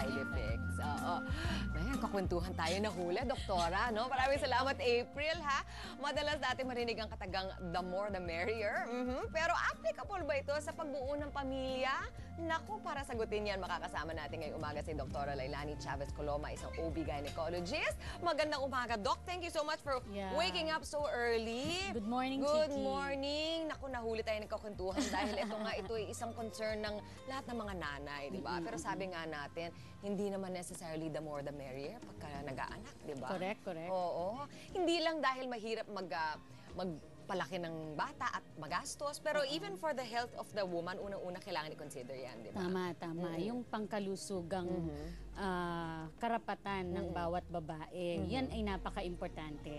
side effects. Oo. Ayan, kakwentuhan tayo na hula, doktora, no? Maraming salamat, April, ha? Madalas natin marinig ang katagang the more the merrier. Pero applicable ba ito sa pagbuo ng pamilya? Naku, para sagutin yan, makakasama natin ngayong umaga si Dr. Lailani Chavez Coloma, isang OB gynecologist. Magandang umaga, Doc. Thank you so much for waking up so early. Good morning, Good Chiki. morning. Naku, nahuli tayo nagkakwentuhan dahil ito ay isang concern ng lahat ng mga nanay, di ba? Pero sabi nga natin, hindi naman necessarily the more the merrier pagka nag-aanak, di ba? Correct, correct. Oo. Hindi lang dahil mahirap magpalaki ng bata at magastos, pero even for the health of the woman, unang-una kailangan i-consider yan, di ba? Tama. Yung pangkalusugang karapatan ng bawat babae, yan ay napaka-importante.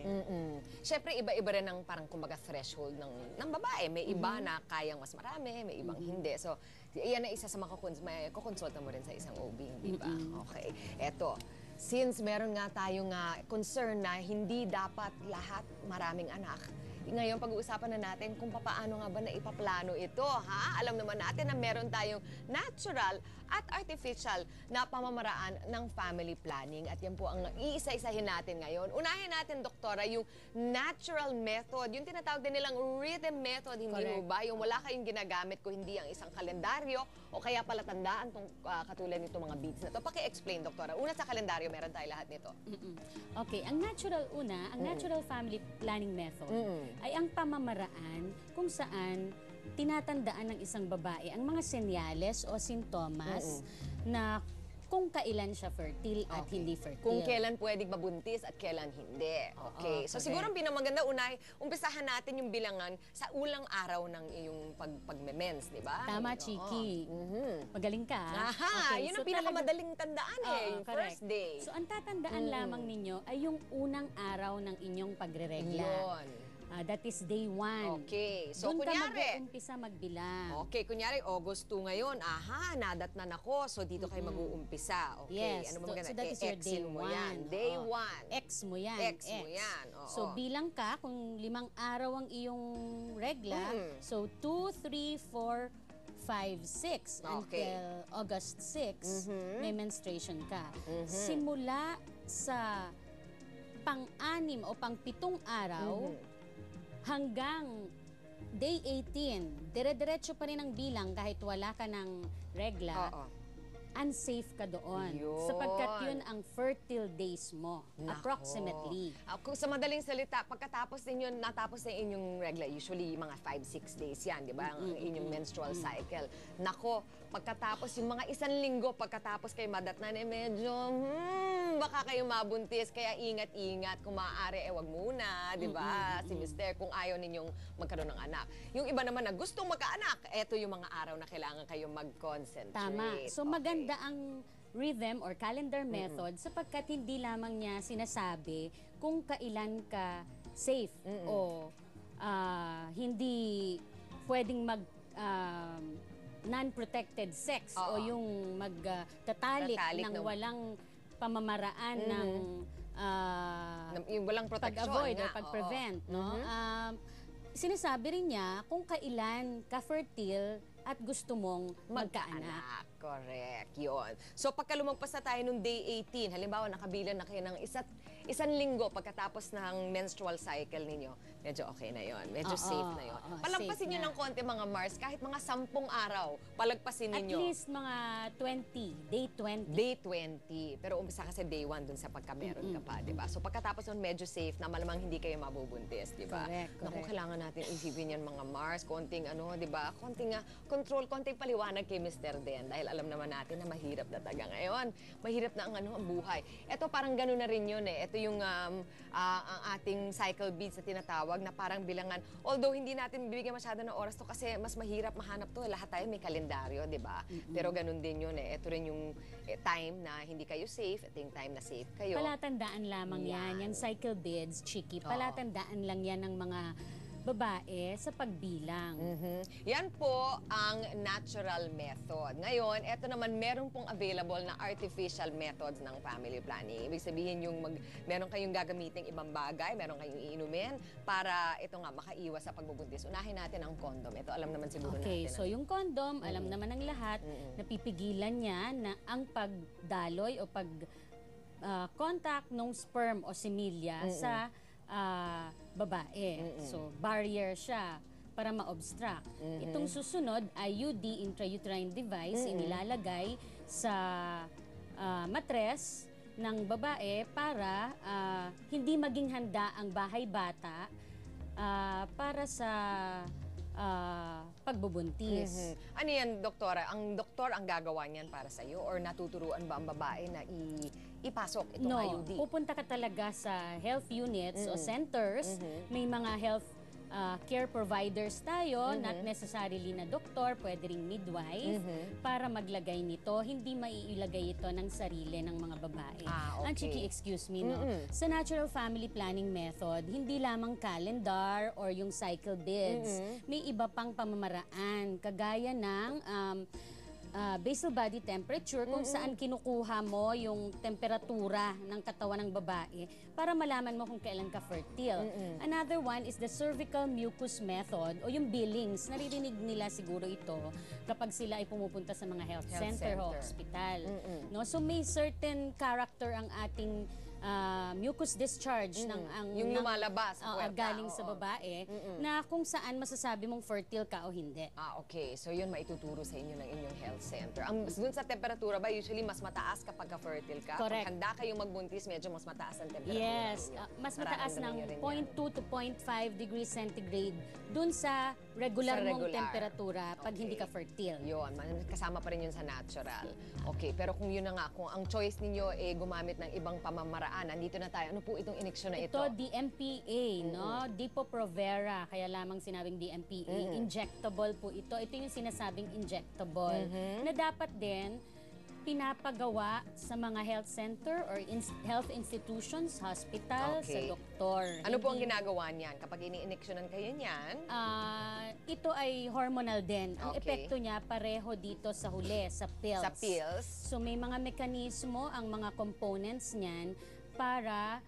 Siyempre, iba-iba rin ang parang kumbaga threshold ng babae. May iba na kayang mas marami, may ibang hindi. So, yan ay isa sa may kukonsulta mo rin sa isang OB, di ba? Okay. Eto, since meron nga tayong concern na hindi dapat lahat maraming anak, ngayon, pag-uusapan na natin kung paano nga ba na ipaplano ito, ha? Alam naman natin na meron tayong natural at artificial na pamamaraan ng family planning. At yan po ang iisa-isahin natin ngayon. Unahin natin, doktora, yung natural method. Yung tinatawag din nilang rhythm method, hindi mo ba? Yung wala kayong ginagamit ko, hindi ang isang kalendaryo o kaya palatandaan tong katulad nito mga beads na to. Paki-explain, doktora. Una sa kalendaryo, meron tayo lahat nito. Okay, ang natural family planning method ay ang pamamaraan kung saan tinatandaan ng isang babae ang mga senyales o sintomas na kung kailan siya fertile at hindi fertile. Kung kailan pwedeng mabuntis at kailan hindi. Okay. So siguro ang pinamaganda umpisahan natin yung bilangan sa ulang araw ng iyong pag-mens, di ba? Tama, Chiki. Magaling ka. Aha, yun ang pinakamadaling tandaan yung first day. So ang tatandaan lamang ninyo ay yung unang araw ng inyong pagre-regla. Yun. That is day 1. Okay. So, Doon kunyari, ka mag-uumpisa magbilang. Okay, kunyari, August 2 ngayon. Aha, nadatnan ako. So, dito kayo mag-uumpisa. Okay. Yes. Ano ba maganda? So, that is your day 1. Day 1. X mo yan. X mo yan. Oo. So, bilang ka, kung 5 araw ang iyong regla, so 2, 3, 4, 5, 6 until August 6, may menstruation ka. Simula sa pang-6 o pang-7 araw, hanggang day 18, dire-diretso pa rin ang bilang kahit wala ka ng regla, unsafe ka doon. Yun. Sapagkat yun ang fertile days mo, approximately. Kung sa madaling salita, pagkatapos natapos na inyong regla, usually mga 5-6 days yan, di ba? Ang inyong menstrual cycle. Nako, pagkatapos yung mga 1 linggo, pagkatapos kayo madatnan, medyo, baka kayo mabuntis, kaya ingat-ingat. Kung maaari, wag muna, di ba? Si Mister, kung ayaw ninyong magkaroon ng anak. Yung iba naman na gustong magkaanak, eto yung mga araw na kailangan kayo mag-concentrate. Tama. So maganda ang rhythm or calendar method sapagkat hindi lamang niya sinasabi kung kailan ka safe o hindi pwedeng non-protected sex o yung magtatalik ng walang pamamaraan ng yung walang protection pag-avoid or pag-prevent. No? Sinasabi rin niya kung kailan ka fertile at gusto mong magkaanak. Correct, yun. So pagka lumagpas na tayo nung day 18, halimbawa nakabilan na kayo ng isang linggo pagkatapos ng menstrual cycle ninyo, medyo okay na yun. Medyo safe na yun. Palagpasin nyo ng konti mga Mars, kahit mga 10 araw, palagpasin ninyo. At least mga 20, day 20. Day 20. Pero umpisa kasi day 1 dun sa pagka-meron ka pa, di ba? So pagkatapos nun, medyo safe na malamang hindi kayo mabubuntis, di ba? Correct. Naku, kailangan natin isipin yan mga Mars, konting di ba? Konting control, konting paliwanag kay Mr. Den dahil alam naman natin na mahirap na taga ngayon. Mahirap na ang buhay. Ito parang gano'n na rin yun eh. Ito yung ang ating cycle beads na tinatawag na parang bilangan. Although hindi natin bibigyan masyado ng oras to kasi mas mahirap mahanap to. Lahat tayo may kalendaryo, di ba? Pero gano'n din yun eh. Ito rin yung time na hindi kayo safe. Ito yung time na safe kayo. Palatandaan lamang yan. Yan cycle beads, Chiki. Palatandaan lang yan ng mga babae sa pagbilang. Yan po ang natural method. Ngayon, eto naman, meron pong available na artificial methods ng family planning. Ibig sabihin meron kayong gagamiting ibang bagay, meron kayong iinumin para ito nga, makaiwas sa pagbubuntis. Unahin natin ang condom. Ito alam naman siguro natin. Okay, so yung condom, alam naman ng lahat, napipigilan niya na ang pagdaloy o contact ng sperm o similya sa babae. So, barrier siya para ma-obstruct. Itong susunod, IUD, intrauterine device, inilalagay sa matres ng babae para hindi maging handa ang bahay bata para sa pagbubuntis. Ano yan, doktora? Ang doktor ang gagawa niyan para sa iyo or natuturuan ba ang babae na ipasok itong IUD? Pupunta ka talaga sa health units o centers. May mga health care providers tayo, not necessarily na doktor, pwede ring midwife, para maglagay nito. Hindi maiilagay ito ng sarili ng mga babae. Okay. Ang chiki, excuse me, no? Sa natural family planning method, hindi lamang calendar or yung cycle beads. May iba pang pamamaraan, kagaya ng basal body temperature, kung saan kinukuha mo yung temperatura ng katawan ng babae para malaman mo kung kailan ka fertile. Another one is the cervical mucus method o yung Billings. Naririnig nila siguro ito kapag sila ay pumupunta sa mga health center o hospital. No? So may certain character ang ating mucus discharge yung lumalabas sa puwerta. Galing sa babae na kung saan masasabi mong fertile ka o hindi. Okay. So yun maituturo sa inyo ng inyong health center. Dun sa temperatura ba, usually mas mataas kapag ka-fertile ka? Correct. Pag handa kayong magbuntis, medyo mas mataas ang temperatura. Yes, mas mataas ng 0.2 to 0.5 degrees centigrade dun sa regular mong temperatura pag hindi ka fertile. Yun, kasama pa rin yun sa natural. Okay, pero kung yun na nga, kung ang choice ninyo gumamit ng ibang pamamaraan, nandito na tayo. Ano po itong ineksyon na ito? Ito, DMPA, no? Depo-Provera, kaya lamang sinabing DMPA. Injectable po ito. Ito yung sinasabing injectable na dapat din pinapagawa sa mga health center or health institutions, hospital, sa doktor. Ano po ang ginagawa niyan? Kapag ini-ineksyonan kayo niyan? Ito ay hormonal din. Ang epekto niya pareho dito sa huli, sa pills. Sa pills? So may mga mekanismo, ang mga components niyan para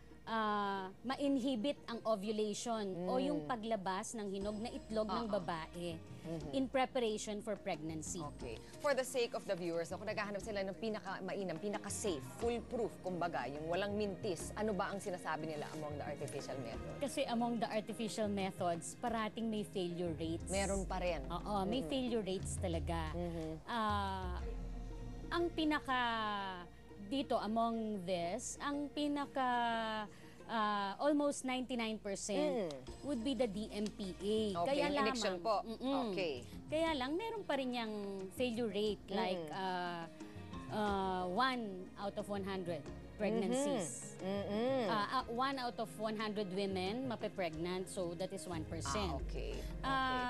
ma-inhibit ang ovulation o yung paglabas ng hinog na itlog ng babae in preparation for pregnancy. Okay. For the sake of the viewers, kung naghahanap sila ng pinaka-mainam, pinaka-safe, foolproof, kumbaga, yung walang mintis, ano ba ang sinasabi nila among the artificial methods? Kasi among the artificial methods, parating may failure rates. Meron pa rin? Oo, may failure rates talaga. Ang pinaka dito among this, ang pinaka almost 99% would be the DMPA. Okay, Kaya lamang, ineksyon po. Okay. Kaya lang, meron pa rin yung failure rate like 1 out of 100 pregnancies. 1 out of 100 women mape-pregnant, so that is 1%. Okay.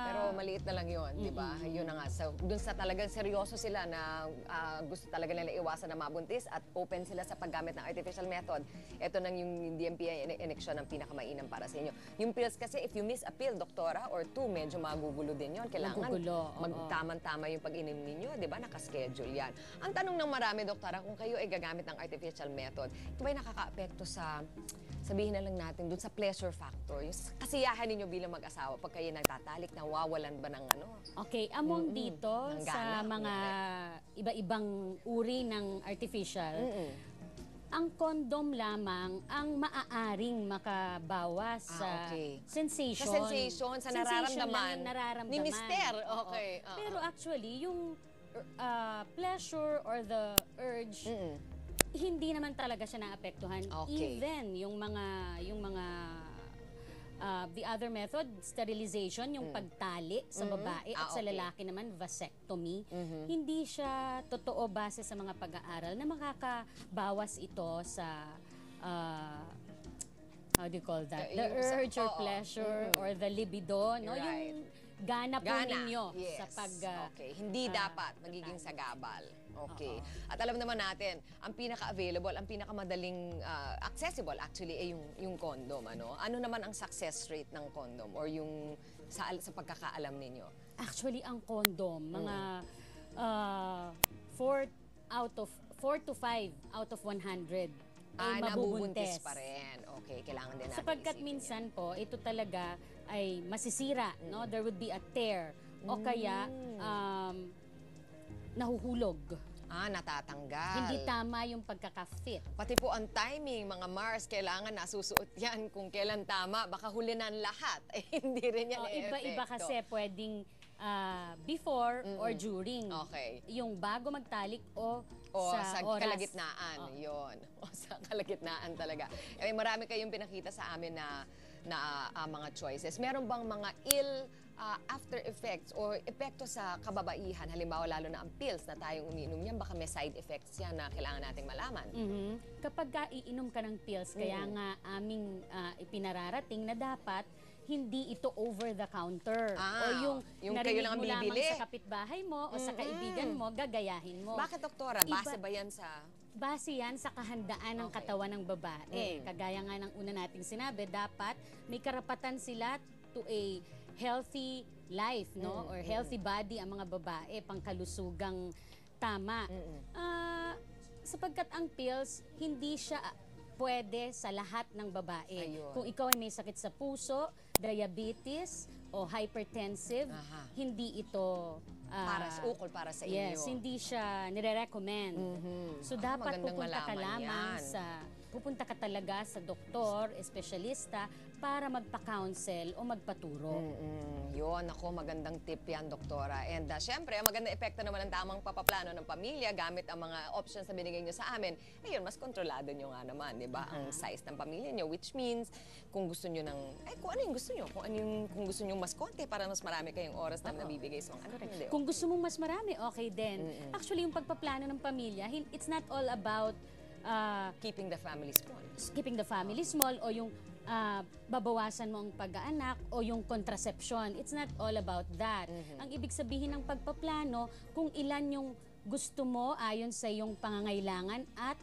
Pero maliit na lang yun, di ba? Yun na nga. So, dun sa talagang seryoso sila na gusto talaga nila iwasan na mabuntis at open sila sa paggamit ng artificial method, ito nang yung DMPA ineksyon ang pinakamainam para sa inyo. Yung pills kasi, if you miss a pill, doktora, or 2, medyo magugulo din yun. Kailangan magtamang-tama yung pag-inom ninyo, di ba? Nakaschedule yan. Ang tanong ng marami, doktora, kung kayo ay gagamit ng artificial method, ito ba'y nakaka-apekto sa, sabihin na lang natin, dun sa pleasure factor, yung kasiyahan ninyo bilang mag-asawa pag kayo nagtatalik, nawawalan ba ng ano? Okay, among dito sa mga iba-ibang uri ng artificial, ang condom lamang ang maaaring makabawas sa sensation. Sa sensation, sa nararamdaman, nararamdaman ni Mister. Okay. Pero actually, yung pleasure or the urge, hindi naman talaga siya naapektuhan. Even yung mga the other method, sterilization, yung pagtali sa babae at sa lalaki naman, vasectomy, hindi siya totoo base sa mga pag-aaral na makakabawas ito sa how do you call that? The urge or pleasure or the libido, no? Yung gana po ninyo sa pag... Hindi dapat magiging sagabal. Okay. Oo. At alam naman natin, ang pinaka-available, ang pinaka-madaling accessible actually ay yung condom. Ano naman ang success rate ng condom or yung sa pagkakaalam ninyo? Actually, ang condom, mga 4 to 5 out of 100 ay Nabubuntis mabubuntis. pa rin. Okay, kailangan din natin Sapagkat isipin minsan po, ito talaga ay masisira, no? There would be a tear o kaya nahuhulog. Natatanggal. Hindi tama yung pagkaka-fit. Pati po ang timing, mga Mars, kailangan nasusuot yan kung kailan tama. Baka huli na ang lahat. Hindi rin yan Iba-iba kasi pwedeng before or during. Okay. Yung bago magtalik o Sa oras. kalagitnaan, yon. O sa kalagitnaan talaga. Marami kayong pinakita sa amin na mga choices. Meron bang mga ill after effects or epekto sa kababaihan? Halimbawa, lalo na ang pills na tayong umiinom yan, baka may side effects yan na kailangan nating malaman. Kapag iinom ka ng pills, kaya nga aming ipinararating na dapat hindi ito over the counter. O yung kayo narinig lang ang mo lamang bibili. sa kapitbahay mo o sa kaibigan mo, gagayahin mo. Bakit, doktora? Base ba yan sa... Base yan sa kahandaan ng katawan ng babae. Kagaya nga ng una nating sinabi, dapat may karapatan sila to a healthy life, no? Or healthy body ang mga babae, pangkalusugang tama. Sapagkat ang pills, hindi siya pwede sa lahat ng babae. Ayun. Kung ikaw ay may sakit sa puso, diabetes, o hypertensive, hindi ito ukol para sa inyo. Yes, hindi siya nire-recommend. So dapat magandang pupunta ka malaman lamang yan. pupunta ka talaga sa doktor, espesyalista para magpa-counsel o magpaturo. Yun, ako, magandang tip yan, doktora. And syempre, ang magandang epekto naman ng tamang papaplano ng pamilya gamit ang mga options na binigay nyo sa amin, ayun, mas kontrolado nyo nga naman, di ba? Ang size ng pamilya nyo, which means, kung gusto nyo ng, kung ano yung gusto nyo, kung gusto nyo mas konti para mas marami kayong oras na nabibigay sa mga ano rin, Kung gusto mo mas marami, okay din. Actually, yung pagpaplano ng pamilya, it's not all about keeping the family small. keeping the family small o yung babawasan mo ang pag-aanak o yung contraception. It's not all about that. Ang ibig sabihin ng pagpaplano, kung ilan yung gusto mo ayon sa iyong pangangailangan at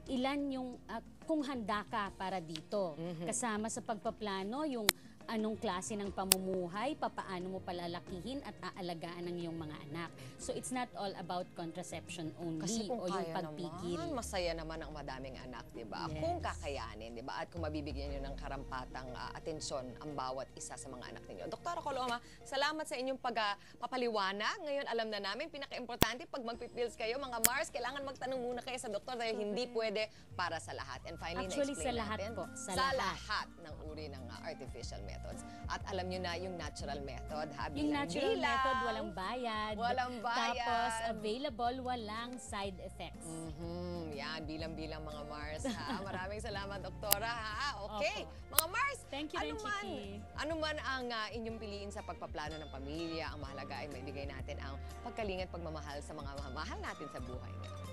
ilan yung kung handa ka para dito. Kasama sa pagpaplano yung anong klase ng pamumuhay, papaano mo palalakihin at aalagaan ng iyong mga anak. So it's not all about contraception only Kasi kung o yung kaya pagpigil. naman, masaya naman ang madaming anak, di ba? Yes. Kung kakayanin, di ba? At kung mabibigyan nyo ng karampatang atensyon ang bawat isa sa mga anak ninyo. Doktora Coloma, salamat sa inyong pagpapaliwanag. Ngayon, alam na namin, pinaka-importante, pag magpipills kayo, mga Mars, kailangan magtanong muna kayo sa doktor dahil hindi pwede para sa lahat. And finally, Actually, na-explain sa lahat natin, po. Sa Sa lahat ng uri ng artificial methods. At alam nyo na yung natural method, ha? Yung natural Bilang-bilang. method, walang bayad. Walang bayad. Tapos, available, walang side effects. Yan, bilang-bilang mga Mars, ha? Maraming salamat, doktora, ha? Okay. Opo. Mga Mars, Thank you rin, Chiki. ano man ang inyong piliin sa pagpaplano ng pamilya, ang mahalaga ay maibigay natin ang pagkalingat, pagmamahal sa mga mahal natin sa buhay ngayon.